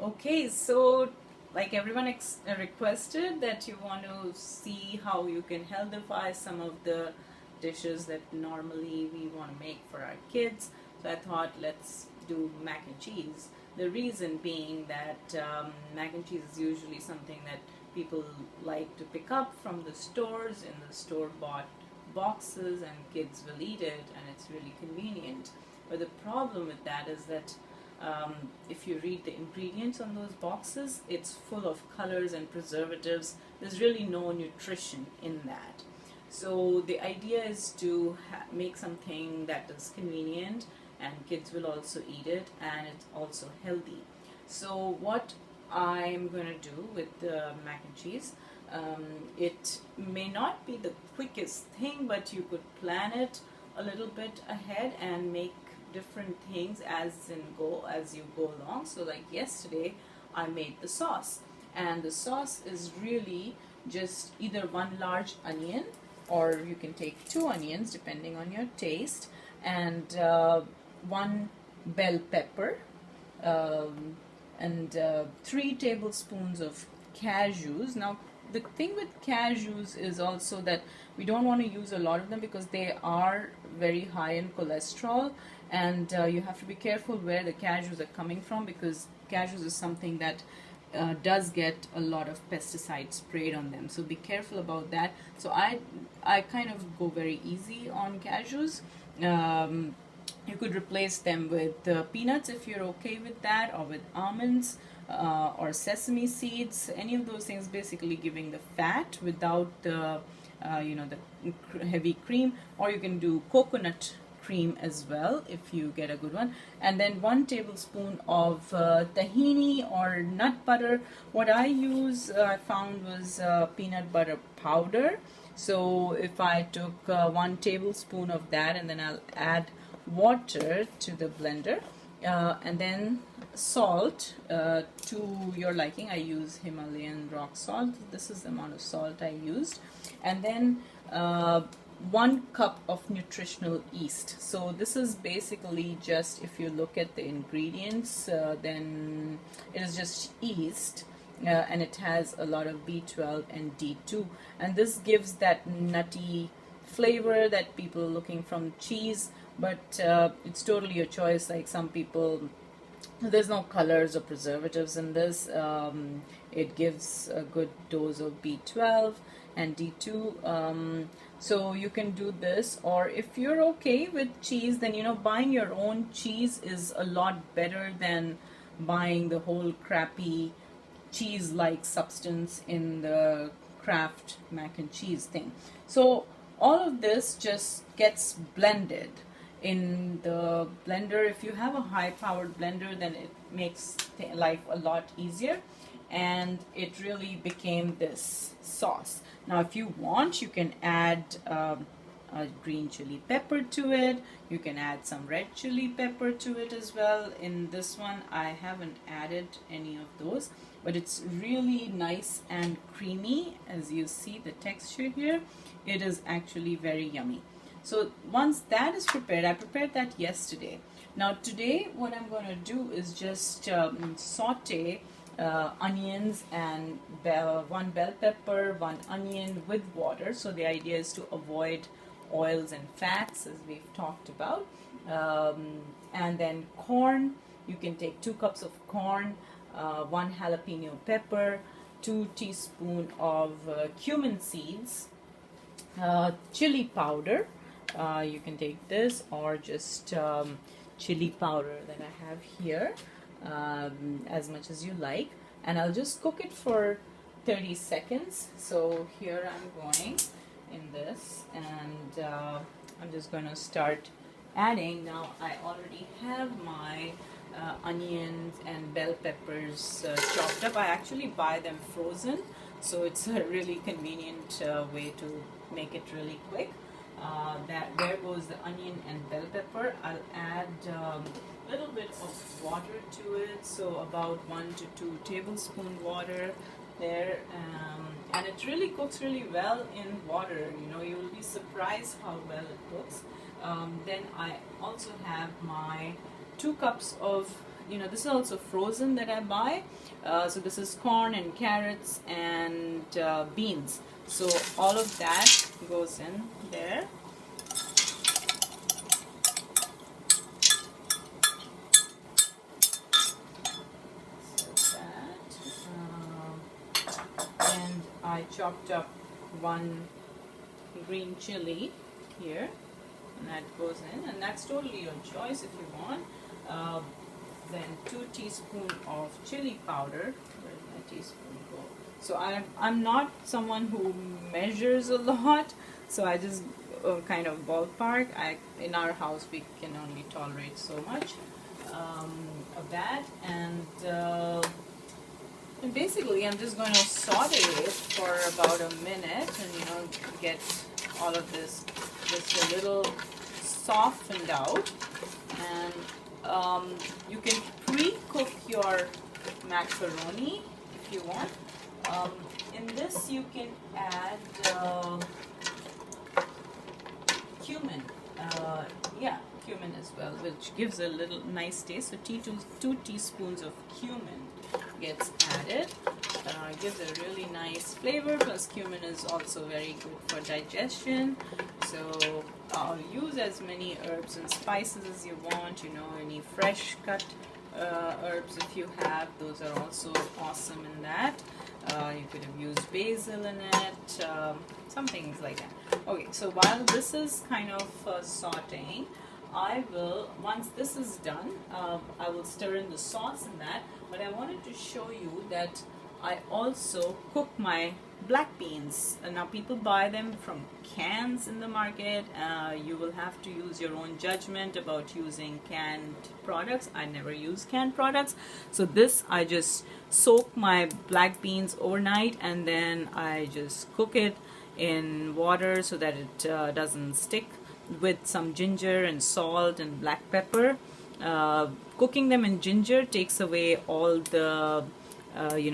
Okay, so like everyone requested that you want to see how you can healthify some of the dishes that normally we want to make for our kids. So I thought let's do mac and cheese. The reason being that mac and cheese is usually something that people like to pick up from the stores in the store bought boxes, and kids will eat it, and it's really convenient. But the problem with that is that if you read the ingredients on those boxes, it's full of colors and preservatives. There's really no nutrition in that. So the idea is to make something that is convenient and kids will also eat it, and it's also healthy. So what I'm going to do with the mac and cheese, it may not be the quickest thing, but you could plan it a little bit ahead and make different things as you go along. So like yesterday I made the sauce, and the sauce is really just either one large onion, or you can take two onions depending on your taste, and one bell pepper, and 3 tablespoons of cashews. Now the thing with cashews is also that we don't want to use a lot of them because they are very high in cholesterol, and you have to be careful where the cashews are coming from, because cashews is something that does get a lot of pesticides sprayed on them, so be careful about that. So I kind of go very easy on cashews. You could replace them with peanuts if you're okay with that, or with almonds, or sesame seeds, any of those things, basically giving the fat without the the heavy cream. Or you can do coconut cream as well if you get a good one. And then 1 tablespoon of tahini or nut butter. What I found was peanut butter powder. So if I took 1 tablespoon of that, and then I'll add water to the blender, and then salt to your liking. I use Himalayan rock salt. This is the amount of salt I used. And then 1 cup of nutritional yeast. So this is basically just, if you look at the ingredients, then it is just yeast, and it has a lot of B12 and D2, and this gives that nutty flavor that people are looking from cheese. But it's totally your choice. Like some people, there's no colors or preservatives in this. It gives a good dose of B12 and D2. So you can do this, or if you're okay with cheese, then buying your own cheese is a lot better than buying the whole crappy cheese-like substance in the Kraft mac and cheese thing. So all of this just gets blended in the blender. If you have a high-powered blender, then it makes life a lot easier, and it really became this sauce. Now if you want, you can add a green chili pepper to it. You can add some red chili pepper to it as well. In this one I haven't added any of those, but it's really nice and creamy. As you see the texture here, it is actually very yummy. So once that is prepared, I prepared that yesterday. Now today what I'm going to do is just saute onions and 1 bell pepper, 1 onion with water. So the idea is to avoid oils and fats, as we've talked about. And then corn, you can take 2 cups of corn, 1 jalapeno pepper, 2 teaspoons of cumin seeds, chili powder. You can take this, or just chili powder that I have here, as much as you like. And I'll just cook it for 30 seconds. So here I'm going in this, and I'm just going to start adding. Now I already have my onions and bell peppers chopped up. I actually buy them frozen, so it's a really convenient way to make it really quick. There goes the onion and bell pepper. I'll add a little bit of water to it, so about 1 to 2 tablespoon water there, and it really cooks really well in water. You'll be surprised how well it cooks. Then I also have my 2 cups of this is also frozen that I buy. So this is corn and carrots and beans. So all of that goes in there. And I chopped up one green chili here, and that goes in, and that's totally your choice if you want. Then 2 teaspoons of chili powder. Where did my teaspoon go? So I'm not someone who measures a lot, so I just kind of ballpark. In our house we can only tolerate so much of that, and basically I'm just going to saute it for about a minute, and get all of this just a little softened out. And you can pre-cook your macaroni if you want. In this you can add cumin. Cumin as well, which gives a little nice taste. So 2 teaspoons of cumin gets added. Gives a really nice flavor, plus cumin is also very good for digestion. So I'll use as many herbs and spices as you want, any fresh cut herbs if you have, those are also awesome in that. You could have used basil in it, some things like that. Okay, so while this is kind of sauteing, once this is done, I will stir in the sauce in that. But I wanted to show you that I also cook my black beans. Now people buy them from cans in the market. You will have to use your own judgment about using canned products. I never use canned products. So this, I just soak my black beans overnight, and then I just cook it in water so that it doesn't stick, with some ginger and salt and black pepper. Cooking them in ginger takes away all the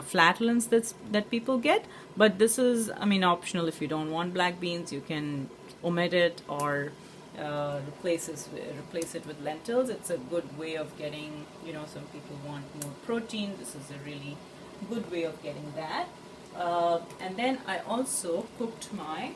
flatulence that people get. But this is, optional. If you don't want black beans, you can omit it or replace it with lentils. It's a good way of getting, some people want more protein. This is a really good way of getting that. And then I also cooked my,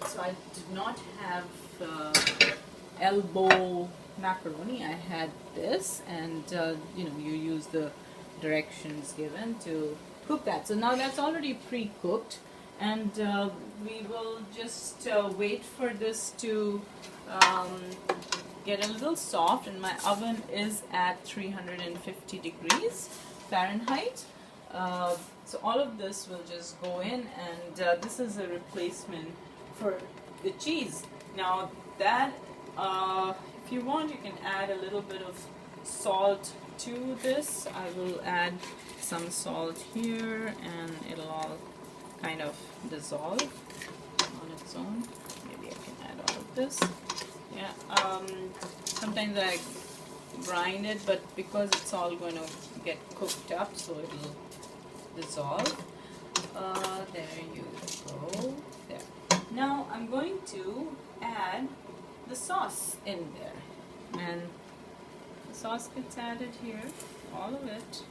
so I did not have elbow macaroni. I had this, and you use the directions given to cook that. So now that's already pre-cooked, and we will just wait for this to get a little soft. And my oven is at 350 degrees Fahrenheit. So all of this will just go in, and this is a replacement for the cheese. Now that if you want, you can add a little bit of salt to this. I will add some salt here, and it'll all kind of dissolve on its own. Maybe I can add all of this. Sometimes I grind it, but because it's all going to get cooked up, so it'll dissolve. There you go. There. Now I'm going to add the sauce in there, and the sauce gets added here, all of it.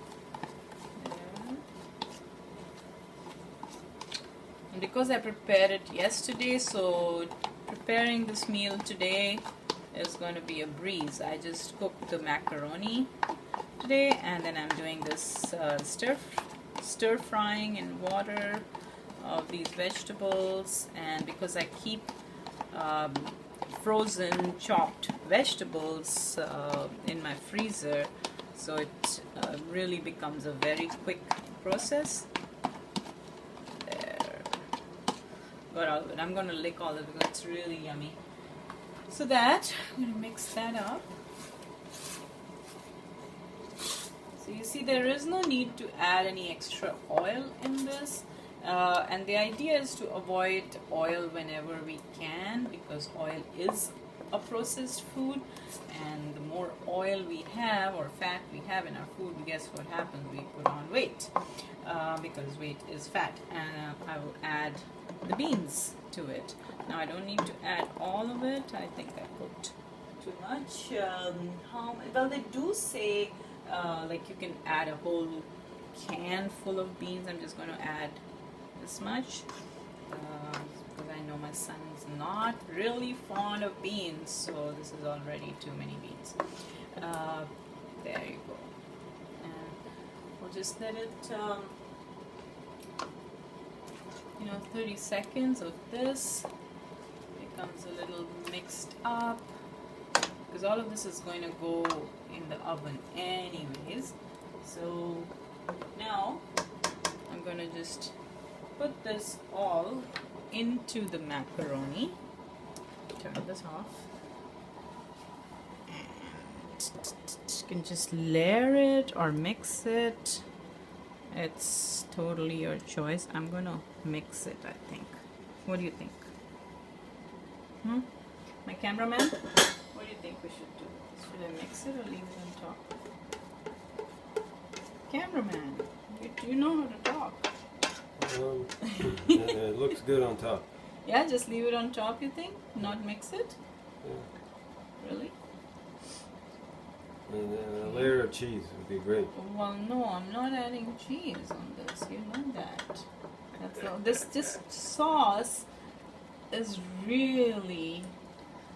There. And because I prepared it yesterday, so preparing this meal today is going to be a breeze. I just cooked the macaroni today, and then I'm doing this stir frying in water of these vegetables. And because I keep frozen chopped vegetables in my freezer, so it really becomes a very quick process. There, got all of it. I'm going to lick all of it because it's really yummy. So that, I'm going to mix that up. So you see, there is no need to add any extra oil in this. And the idea is to avoid oil whenever we can, because oil is a processed food, and the more oil we have or fat we have in our food, guess what happens? We put on weight, because weight is fat. And I will add the beans to it. Now I don't need to add all of it. I think I put too much. Well, they do say like you can add a whole can full of beans. I'm just going to add this much because I know my son's not really fond of beans, so this is already too many beans. There you go. And we'll just let it 30 seconds of this becomes a little mixed up, because all of this is going to go in the oven anyways. So now I'm going to just put this all into the macaroni. Turn this off. And you can just layer it or mix it. It's totally your choice. I'm going to mix it, I think. What do you think? My cameraman? What do you think we should do? Should I mix it or leave it on top? Cameraman, you know how to talk. It looks good on top. Yeah, just leave it on top, you think? Not mix it? Yeah. Really? And a layer of cheese would be great. Well, no, I'm not adding cheese on this. You know that. That's all. This sauce is really...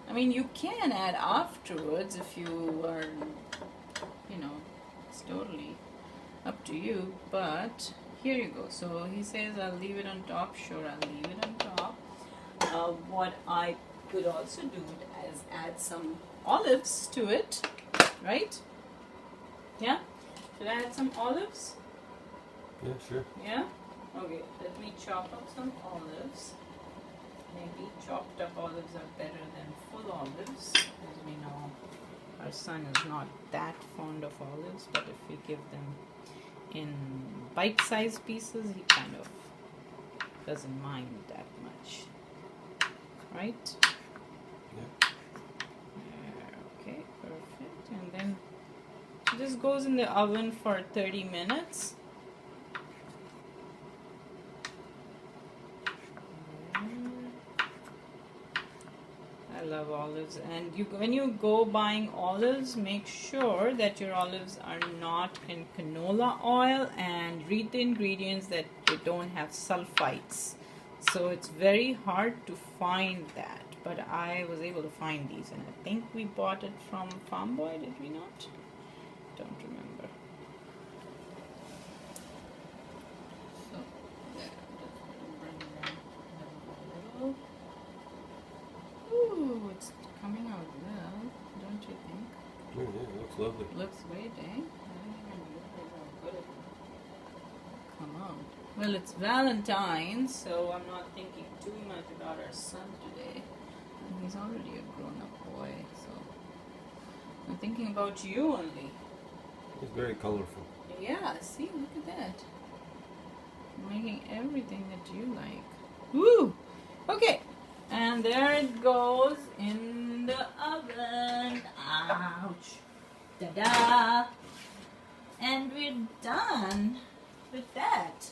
I mean, you can add afterwards if you are, it's totally up to you. But here you go. So he says I'll leave it on top. Sure, I'll leave it on top. What I could also do is add some olives to it, right? Yeah? Should I add some olives? Yeah, sure. Yeah? Okay, let me chop up some olives. Maybe chopped up olives are better than full olives, as we know our son is not that fond of olives, but if we give them in bite-sized pieces, he kind of doesn't mind that much. Right? Yeah. Okay, perfect. And then this goes in the oven for 30 minutes. I love olives, and when you go buying olives, make sure that your olives are not in canola oil, and read the ingredients that they don't have sulfites. So it's very hard to find that, but I was able to find these, and I think we bought it from Farm Boy, did we not? Don't remember. So there, just bring it down a little. Ooh, it's coming out well, don't you think? Yeah, it looks lovely. Looks great, eh? I didn't even realize how good it come out. Well, it's Valentine's, so I'm not thinking too much about our son today. And he's already a grown-up boy, so I'm thinking about you only. It's very colorful. Yeah, see, look at that. I'm making everything that you like. Woo! Okay. And there it goes in the oven. Ouch. Ta-da! And we're done with that.